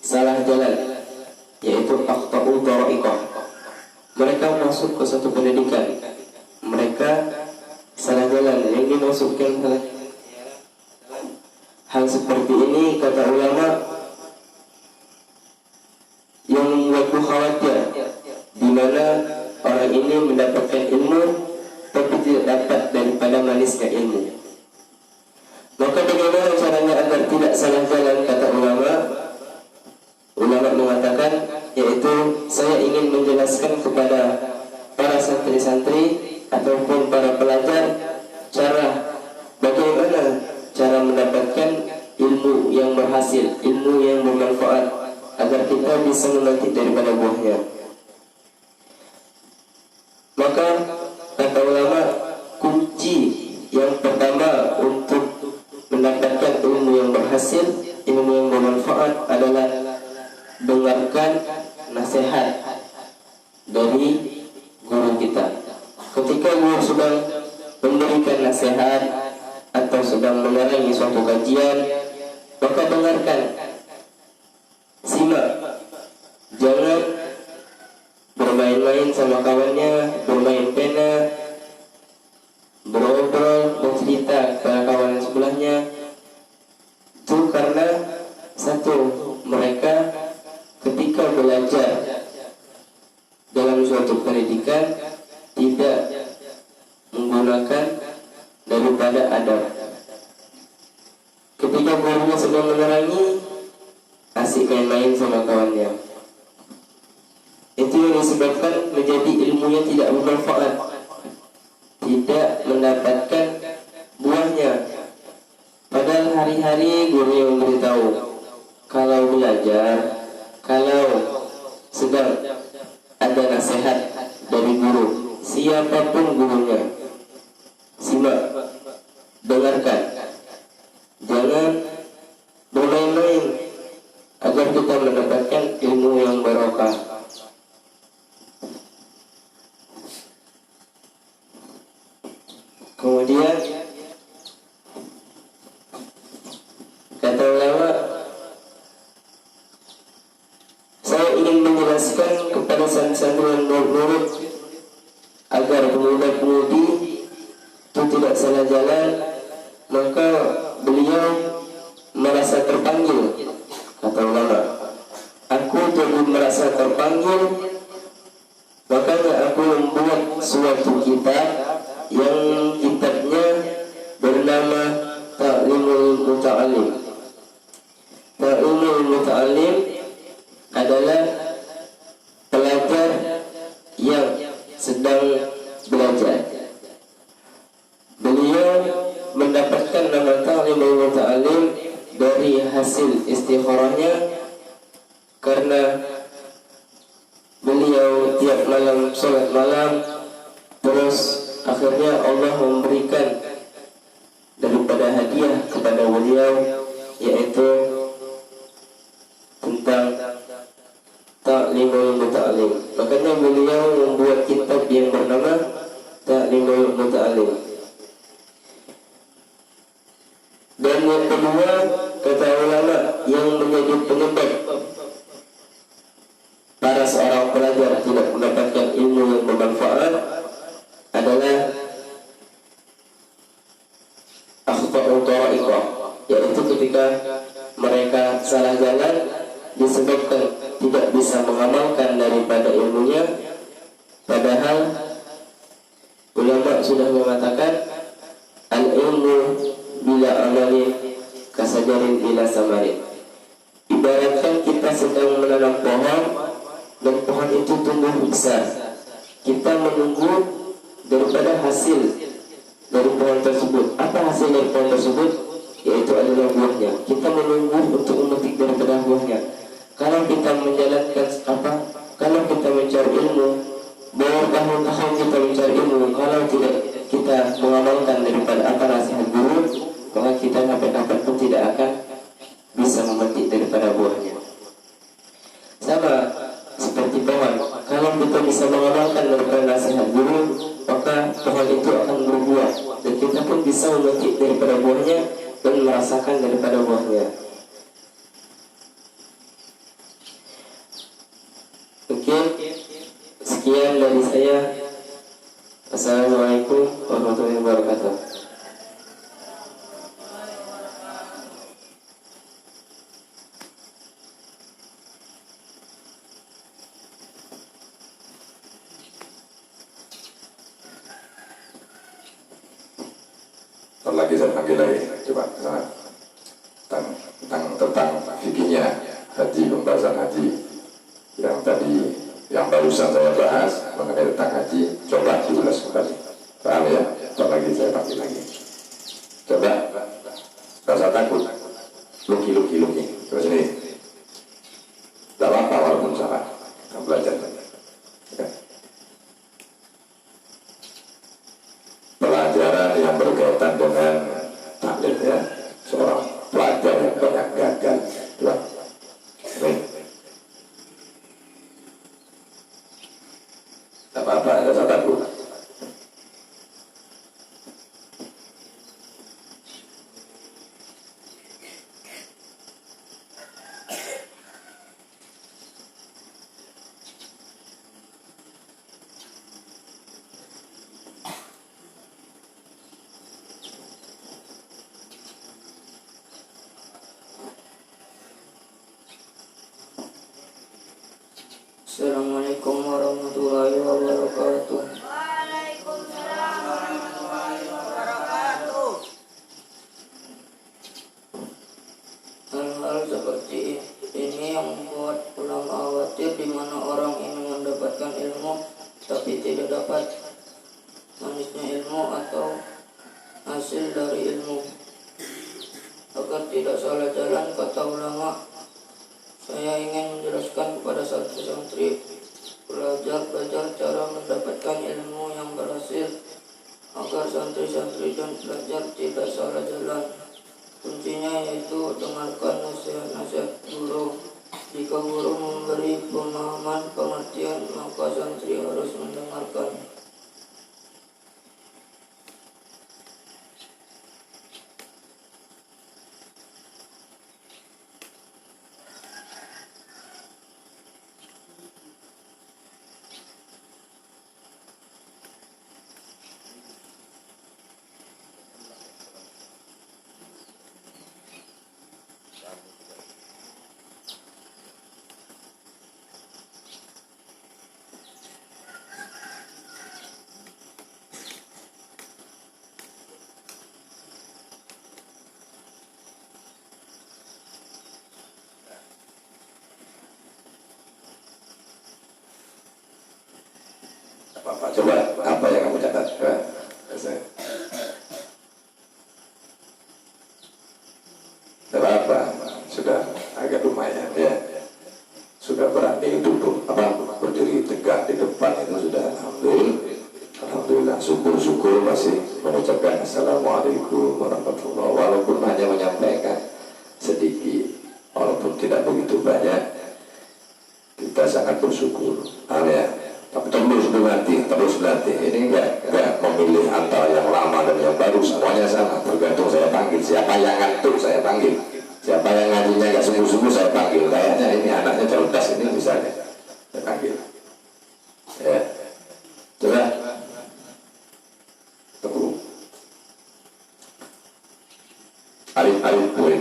salah jalan, yaitu aqta'u dhara'iqah. Mereka masuk ke suatu pendidikan, mereka salah jalan, yang dimasukkan salah. Hal seperti ini, kata ulama, yang membuatku khawatir, di mana orang ini mendapatkan ilmu tapi tidak dapat daripada manisnya ilmu. Maka bagaimana caranya agar tidak salah jalan, kata ulama? Ulama mengatakan, yaitu saya ingin menjelaskan kepada para santri-santri ataupun para pelajar cara bagaimana cara mendapatkan ilmu yang berhasil, ilmu yang bermanfaat, agar kita bisa memetik daripada buahnya. Maka kata ulama, kunci yang pertama untuk mendapatkan ilmu yang berhasil, ilmu yang bermanfaat adalah dengarkan nasihat dari guru kita. Ketika guru sedang memberikan nasihat atau sedang menerangi suatu kajian, maka dengarkan, simak, jangan bermain-main sama kawannya, bermain pena, berobrol, bercerita kepada kawan sebelahnya. Itu karena satu, mereka ketika belajar dalam suatu pendidikan tidak menggunakan daripada adab. Ketika gurunya sedang menerangi, asik main-main sama kawannya. Itu yang disebabkan menjadi ilmunya tidak bermanfaat, tidak mendapatkan buahnya. Padahal hari-hari guru yang memberitahu, kalau belajar, kalau sedang ada nasihat dari guru, siapapun gurunya, simak, dengarkan, jangan bermain-main, agar kita mendapatkan ilmu yang barokah. Kemudian kata ulama, saya ingin menjelaskan kepada santri dan murid agar pemuda-pemudi tidak salah jalan, maka beliau merasa terpanggil. Kata ulama, aku telah merasa terpanggil, makanya aku membuat suatu kitab yang kitabnya bernama Ta'limul Muta'alim. Ta'limul Muta'alim adalah pelajar yang sedang belajar. Beliau mendapatkan nama Ta'limul Muta'alim dari hasil istikharahnya, karena beliau tiap malam sholat malam, terus akhirnya Allah memberikan daripada hadiah kepada beliau, yaitu tentang Ta'limul Muta'alim. Makanya beliau membuat kitab yang bernama Ta'limul Muta'alim. Dan yang kedua, kata ulama, yang menjadi penyebab para seorang pelajar tidak mendapatkan ilmu yang bermanfaat adalah akhta'u thariqah, yaitu ketika mereka salah jalan disebabkan tidak bisa mengamalkan daripada ilmunya, padahal ulama sudah mengatakan al-ilmu bila amalin kasajarin bila samarin. Ibaratkan kita sedang menanam pohon dan pohon itu tumbuh besar, kita menunggu daripada hasil dari pohon tersebut. Apa hasil dari pohon tersebut? Yaitu adalah buahnya. Kita menunggu untuk memetik daripada buahnya. Kalau kita menjalankan kalau kita mencari ilmu, bertahun-tahun kita mencari ilmu, kalau tidak kita mengamalkan daripada apa nasihat guru, maka kita kapan-kapan pun tidak akan bisa memetik daripada buahnya. Sama seperti pohon, kalau kita bisa mengamalkan daripada nasihat guru, maka pohon itu akan berbuah dan kita pun bisa memetik daripada buahnya dan merasakan daripada buahnya. Oke, sekian dari saya. Assalamualaikum warahmatullahi wabarakatuh. Lagi saya panggil lagi, coba ke sana. Tentang fikihnya haji, pembahasan haji yang tadi, yang barusan saya bahas mengenai tentang haji, coba diulas kembali. Paham ya? Coba lagi saya panggil lagi. Coba, rasa takut. Luki. Coba sini. Tidak apa-apa walaupun salah. Kamu belajar. Ya. Pelajaran yang berkaitan dengan taklim ya, seorang pelajar yang banyak gagal. Coba. Ini. Tidak apa-apa, rasa takut. Assalamualaikum warahmatullahi wabarakatuh. Hal-hal seperti ini yang membuat ulama khawatir, di mana orang ingin mendapatkan ilmu tapi tidak dapat manisnya ilmu atau hasil dari ilmu. Agar tidak salah jalan, kata ulama, saya ingin menjelaskan kepada santri-santri belajar cara mendapatkan ilmu yang berhasil, agar santri-santri dan belajar tidak salah jalan. Kuncinya yaitu dengarkan nasihat-nasihat guru. Jika guru memberi pemahaman pengertian, maka santri harus mendengarkan. mengucapkan Assalamualaikum warahmatullahi wabarakatuh. Walaupun hanya menyampaikan sedikit, walaupun tidak begitu banyak, kita sangat bersyukur. Ya. Tapi terus berlatih. Ini enggak memilih antara yang lama dan yang baru, semuanya sama. Tergantung saya panggil. Siapa yang ngantuk saya panggil. Siapa yang ngajinya enggak sungguh-sungguh saya panggil. Kayaknya ini anaknya cerdas ini misalnya, saya panggil. Ya. Coba. Tunggu. Alif gue.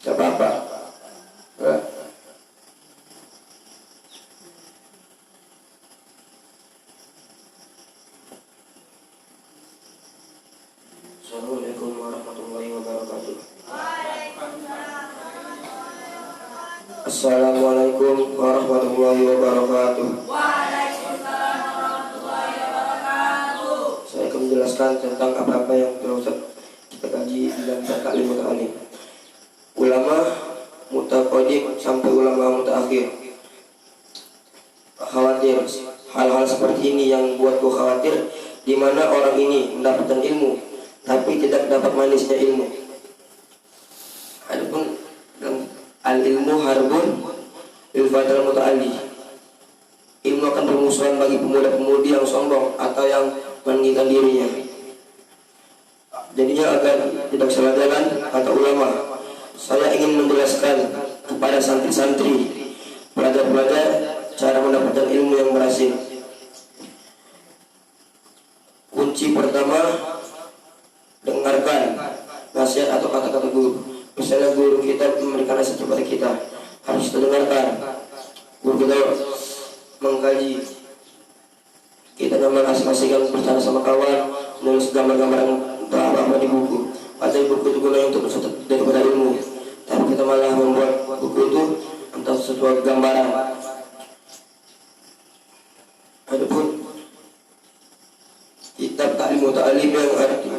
Siapa apa? Ya. Assalamualaikum warahmatullahi wabarakatuh. Assalamualaikum warahmatullahi wabarakatuh. Saya akan menjelaskan tentang apa-apa yang telah kita kaji dalam taklim muta'alim. Ulama mutaqaddim sampai ulama mutaakhir khawatir hal-hal seperti ini yang buatku khawatir, di mana orang ini mendapatkan ilmu tapi tidak dapat manisnya ilmu. Adapun al-ilmu harbun lil fatal muta'alli, ilmu akan bermusuhan bagi pemuda-pemudi yang sombong atau yang meninggikan dirinya. Jadinya agar tidak salah jalan, kata ulama, saya ingin menjelaskan kepada santri-santri, pelajar-pelajar, cara mendapatkan ilmu yang berhasil. Kunci pertama, dengarkan nasihat atau kata-kata guru. Misalnya guru kita memberikan nasihat kepada kita, harus kita dengarkan. Guru kita mengkaji, kita gambar asing-asing bercanda sama kawan, nulis gambar-gambar yang apa di buku. Padahal buku itu gunanya untuk mencatat daripada ilmu, tapi kita malah membuat buku itu entah sesuatu gambaran. Adapun kitab taklim muta'alim yang artinya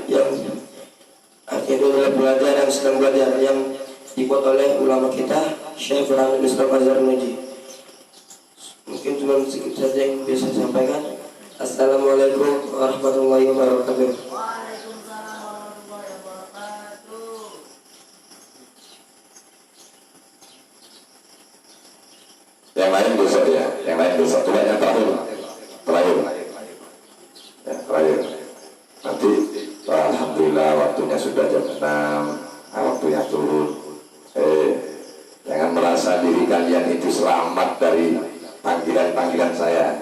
adalah belajar yang sedang belajar, yang dibuat oleh ulama kita Syekh Burhanuddin Islam Az-Zarnuji. Mungkin cuma sedikit saja yang bisa saya sampaikan. Assalamualaikum warahmatullahi wabarakatuh. Yang lain besok ya, yang lain besok. Coba yang terakhir. Ya, terakhir. Nanti, alhamdulillah waktunya sudah jam 6, waktunya turun. Jangan merasa diri kalian itu selamat dari panggilan-panggilan saya.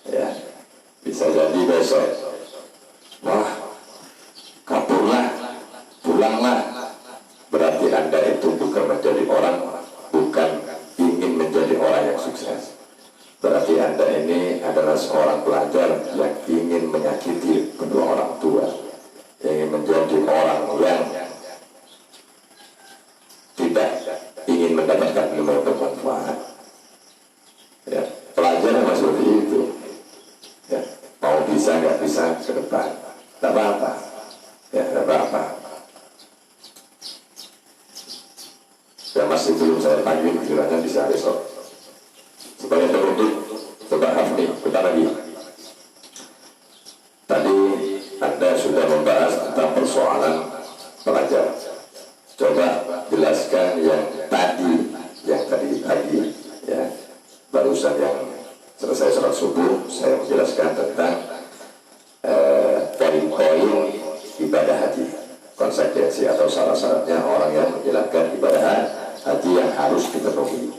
Ya, bisa jadi besok. Wah, kaburlah, pulanglah. Berarti Anda itu bukan menjadi orang, bukan ingin menjadi orang yang sukses. Berarti Anda ini adalah seorang pelajar yang ingin menyakiti kedua orang tua, ingin menjadi orang yang tidak ingin mendapatkan ilmu yang bermanfaat. Ya, pelajar memang seperti itu. Ya, mau bisa nggak bisa ke depan, tak apa-apa. Ya, tak apa-apa. Ya, masih belum saya panggil, kiranya bisa besok. Sebagai penutup, coba Hafni, kita lagi. Tadi Anda sudah membahas tentang persoalan pelajar. Coba jelaskan yang tadi ya, barusan yang selesai sholat subuh, saya menjelaskan tentang poin-poin ibadah haji, konsekuensi atau syarat-syaratnya orang yang menjalankan ibadah haji yang harus dipenuhi.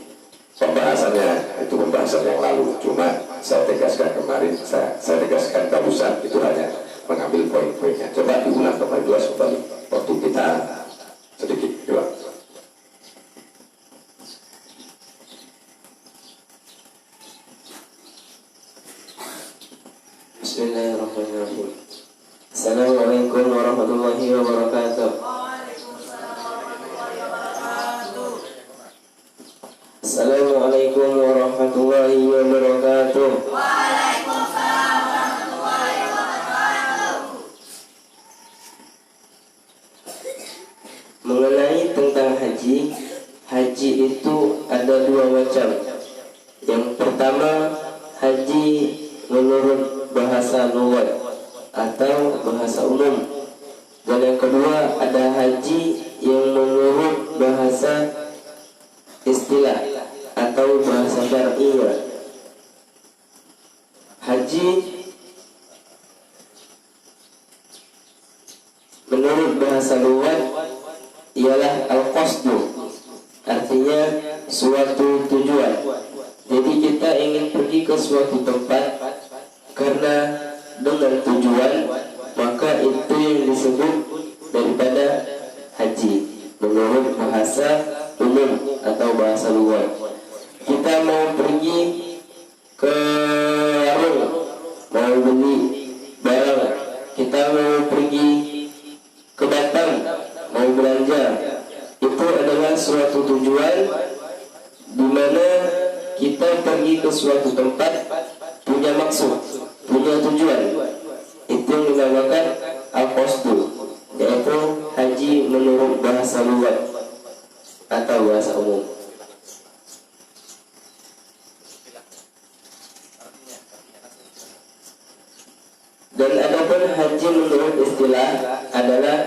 Pembahasannya itu pembahasan yang lalu, cuma saya tegaskan kemarin, saya tegaskan barusan, itu hanya mengambil poin-poinnya. Coba diulang kembali, waktu kita sedikit juga. Bismillahirrahmanirrahim. Assalamualaikum warahmatullahi wabarakatuh. Assalamualaikum warahmatullahi wabarakatuh. Waalaikumsalam warahmatullahi wabarakatuh. Mengenai tentang haji, haji itu ada dua macam. Yang pertama, haji menurut bahasa bahasa lugat atau bahasa umum. Dan yang kedua ada haji yang menurut bahasa istilah atau bahasa syar'iyyah. Haji menurut bahasa lugat ialah al-qasdu, artinya suatu tujuan. Jadi kita ingin pergi ke suatu tempat karena dengan tujuan, maka itu yang disebut daripada haji menurut bahasa umum atau bahasa luar. Kita mau pergi ke warung, mau beli barang, kita mau pergi ke Batam, mau belanja, itu adalah suatu tujuan di mana kita pergi ke suatu tempat punya maksud, punya tujuan. Itu yang dinamakan al-qasdu, yaitu haji menurut bahasa lugat atau bahasa umum. Dan adapun haji menurut istilah adalah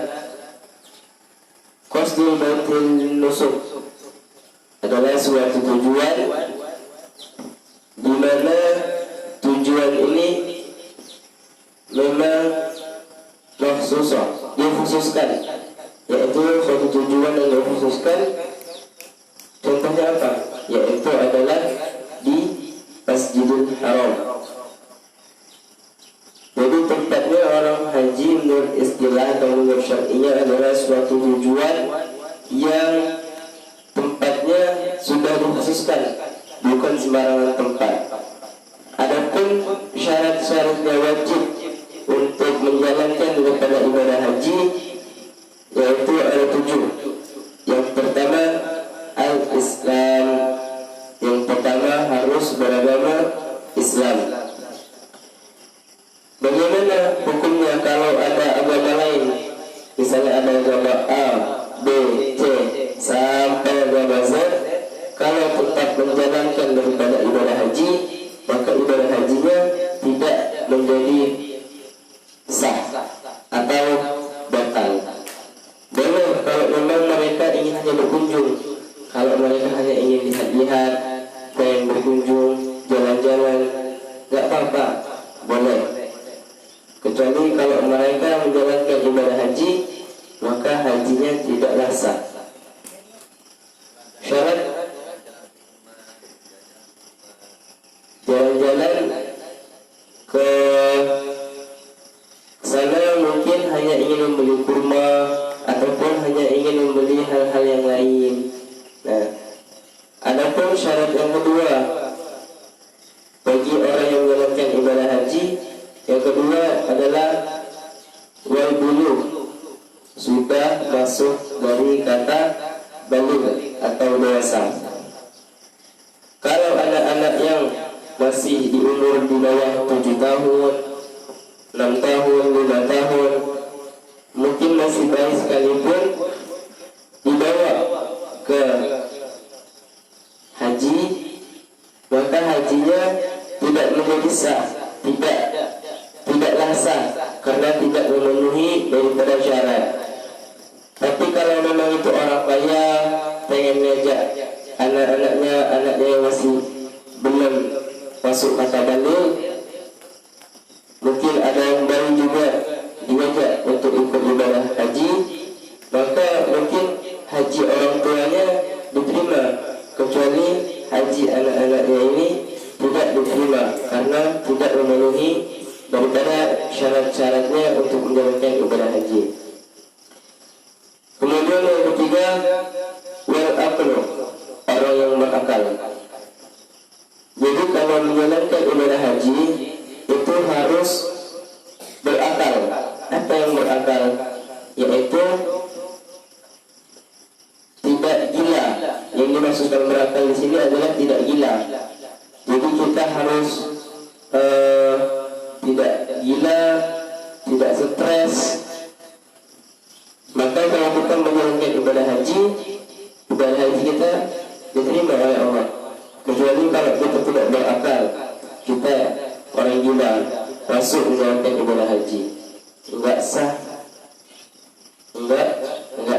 qasdul baitul nusuk, adalah suatu tujuan di mana tujuan ini memang dikhususkan, yaitu suatu tujuan yang dikhususkan. Contohnya apa? Yaitu adalah di Masjidil Haram. Jadi tempatnya orang haji menurut istilah atau menurut syar'inya adalah suatu tujuan yang tempatnya sudah dikhususkan, bukan sembarangan tempat. Adapun syarat-syaratnya wajib untuk menjalankan daripada ibadah haji, yaitu ada 7. Yang pertama al-Islam. Yang pertama harus beragama Islam. Bagaimana hukumnya kalau ada agama lain? Misalnya ada agama A, B, C sampai agama Z. Kalau tetap menjalankan daripada ibadah haji, maka ibadah hajinya tidak menjadi sah atau batal. Boleh kalau memang mereka ingin hanya berkunjung. Kalau mereka hanya ingin lihat-lihat, pengen berkunjung, jalan-jalan, nggak apa-apa, boleh. Kecuali kalau mereka menjalankan ibadah haji, maka hajinya tidaklah sah. Syarat jalan-jalan ke sana mungkin hanya ingin membeli kurma ataupun hanya ingin membeli hal-hal yang lain. Nah, adapun syarat yang kedua bagi orang yang menjalankan ibadah haji, yang kedua adalah wal bulugh, sudah masuk dari kata baligh atau dewasa. Kalau anak-anak yang masih di umur di bawah 7 tahun, 6 tahun, 5 tahun, mungkin masih bayi sekalipun, dibawa ke haji, maka hajinya tidak menjadi sah, tidaklah sah karena tidak memenuhi daripada syarat. Tapi kalau memang itu orang kaya pengen ngajak anaknya yang masih belum masuk kata baligh, mungkin ada yang baru juga diajak untuk ikut ibadah haji, maka mungkin haji orang tuanya diterima, kecuali haji anak-anaknya ini tidak diterima karena tidak memenuhi daripada syarat-syaratnya untuk menjalankan ibadah haji. Kemudian yang ketiga, wal aqlu, orang yang berakal. Jadi kalau menjalankan ibadah haji itu harus berakal. Apa yang berakal? Yaitu tidak gila. Yang dimaksudkan berakal di sini adalah tidak gila. Jadi kita harus tidak gila, tidak stres. Maka kalau kita menjalankan ibadah haji kita diterima oleh Allah. Kecuali kalau kita tidak berakal, kita orang gila, masuk menjalankan ibadah haji. Enggak sah. Enggak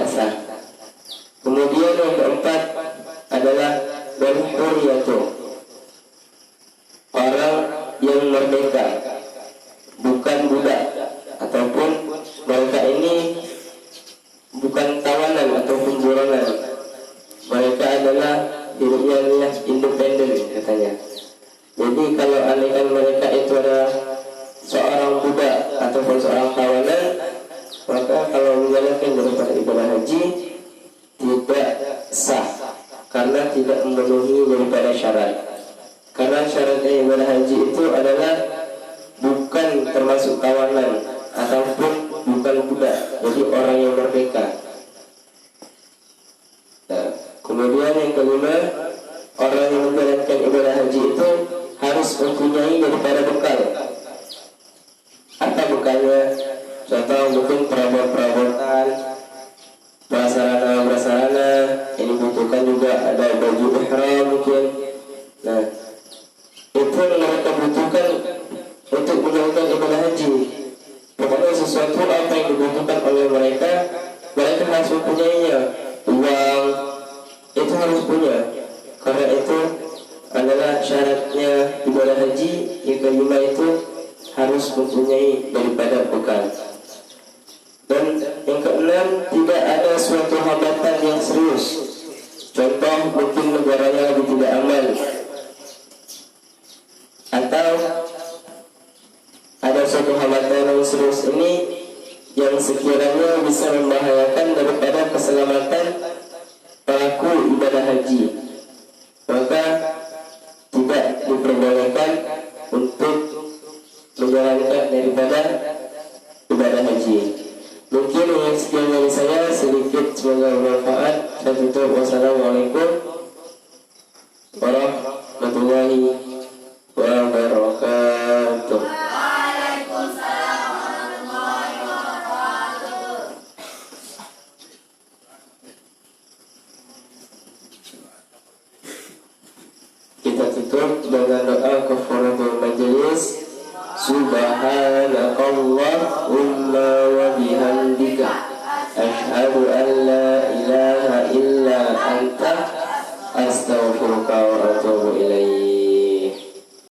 sah. Kemudian yang keempat adalah berhurriyatu, orang yang merdeka, bukan budak, ataupun mereka ini bukan tawanan ataupun buronan. Mereka adalah hidupnya adalah independen katanya. Jadi kalau andaikan mereka itu adalah seorang budak ataupun seorang tawanan, maka kalau menjalankan daripada ibadah haji tidak sah karena tidak memenuhi daripada syarat. Karena syaratnya ibadah haji itu adalah bukan termasuk tawanan ataupun bukan budak, jadi orang yang merdeka. Nah, kemudian yang kelima, orang yang menjalankan ibadah haji itu harus mempunyai daripada bekal. Apa bekalnya? Contoh mungkin perabot-perabotan, prasarana ini butuhkan juga, ada baju ihram mungkin. Nah, itu mereka butuhkan untuk menjalankan ibadah haji. Pokoknya sesuatu apa yang dibutuhkan oleh mereka harus mempunyainya. Uang itu harus punya, karena itu adalah syaratnya ibadah haji. Yang kelima itu harus mempunyai daripada bekal. Dan yang keenam, tidak ada suatu hambatan yang serius. Contoh mungkin negaranya lagi tidak aman, atau ada suatu hambatan yang serius ini yang sekiranya bisa membahayakan daripada keselamatan pelaku ibadah haji, maka tidak diperbolehkan untuk menjalankan daripada ibadah haji. Mungkin yang sekian dari saya, sedikit semoga bermanfaat. Saya tutup. Wassalamualaikum warahmatullahi wabarakatuh. Waalaikumsalam warahmatullahi wabarakatuh. Kita tutup dengan doa kafaratul majelis. Subhanakallahumma wa bihamdika asyhadu an la ilaha illa anta astaghfiruka wa atubu ilaik.